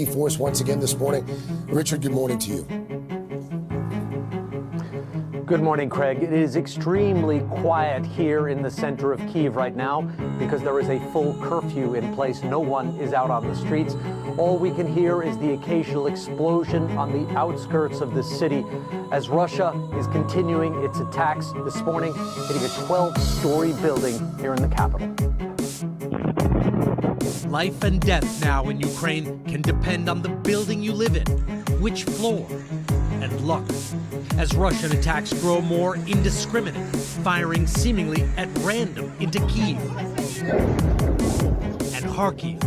Force once again this morning. Richard, good morning to you. Good morning, Craig. It is extremely quiet here in the center of Kyiv right now because there is a full curfew in place. No one is out on the streets. All we can hear is the occasional explosion on the outskirts of the city as Russia is continuing its attacks this morning, hitting a 12-story building here in the capital. Life and death now in Ukraine can depend on the building you live in, which floor, and luck. As Russian attacks grow more indiscriminate, firing seemingly at random into Kyiv and Kharkiv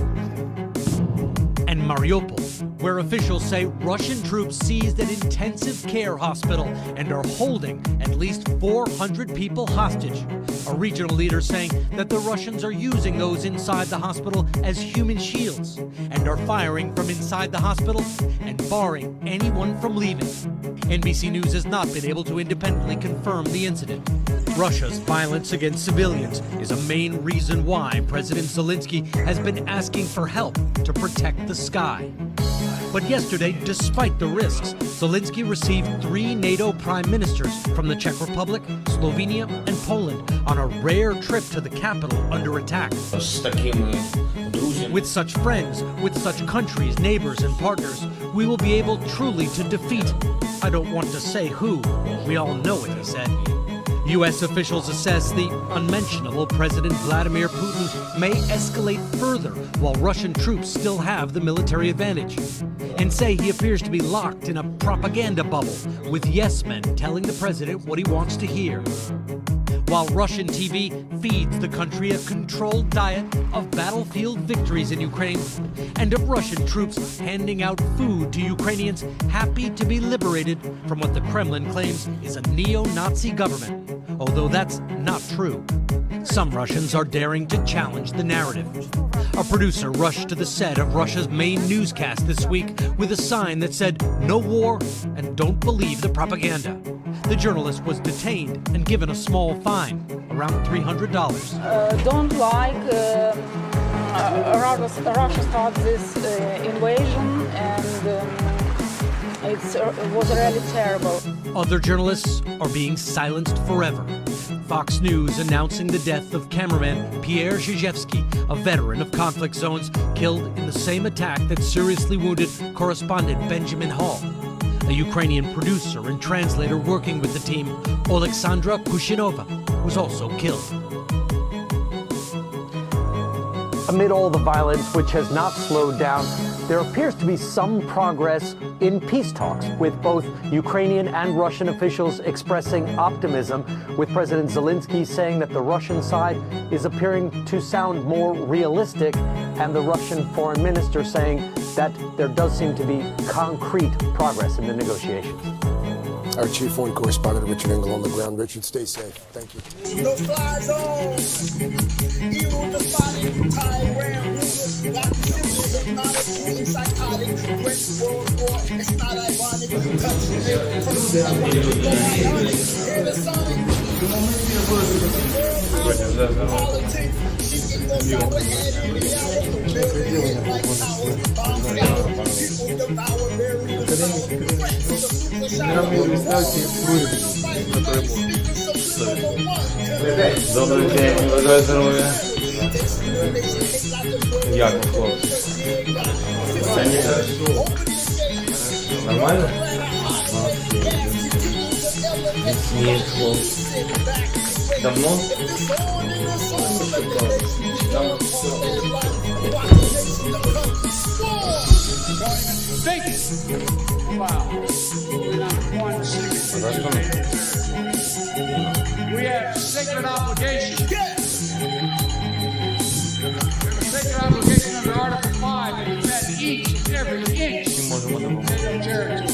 and Mariupol, where officials say Russian troops seized an intensive care hospital and are holding at least 400 people hostage. A regional leader saying that the Russians are using those inside the hospital as human shields and are firing from inside the hospital and barring anyone from leaving. NBC News has not been able to independently confirm the incident. Russia's violence against civilians is a main reason why President Zelensky has been asking for help to protect the sky. But yesterday, despite the risks, Zelensky received 3 NATO prime ministers from the Czech Republic, Slovenia, and Poland on a rare trip to the capital under attack. With such friends, with such countries, neighbors, and partners, we will be able truly to defeat, I don't want to say who, we all know it, he said. U.S. officials assess the unmentionable President Vladimir Putin may escalate further while Russian troops still have the military advantage, and say he appears to be locked in a propaganda bubble with yes men telling the president what he wants to hear. While Russian TV feeds the country a controlled diet of battlefield victories in Ukraine and of Russian troops handing out food to Ukrainians happy to be liberated from what the Kremlin claims is a neo-Nazi government, although that's not true. Some Russians are daring to challenge the narrative. A producer rushed to the set of Russia's main newscast this week with a sign that said, "No war and don't believe the propaganda." The journalist was detained and given a small fine, around $300. Don't like Russia started this invasion, and it was really terrible. Other journalists are being silenced forever. Fox News announcing the death of cameraman Pierre Zhizhevsky, a veteran of conflict zones, killed in the same attack that seriously wounded correspondent Benjamin Hall. A Ukrainian producer and translator working with the team, Oleksandra Kushinova, was also killed. Amid all the violence, which has not slowed down, there appears to be some progress in peace talks, with both Ukrainian and Russian officials expressing optimism, with President Zelensky saying that the Russian side is appearing to sound more realistic, and the Russian foreign minister saying that there does seem to be concrete progress in the negotiations. Our chief foreign correspondent, Richard Engel, on the ground. Richard, stay safe. Thank you. No fly zone. Evil defining tyrant rulers. Got symptoms of hypnotic, being psychotic. Great world war. It's not ironic. Touch it. First, I want to go ionic. Hear the sonic. Politics. Seeking the power and reality. Building like power. Bombs out. People devour their Добрий день, бажаю здоров'я. Як ви, хлопці? Самі хорошо. Нормально? Міцні, хлопці. Давно? Wow. One signature. We have sacred obligations. We have a sacred obligation under Article 5 to defend each and every inch of NATO territory.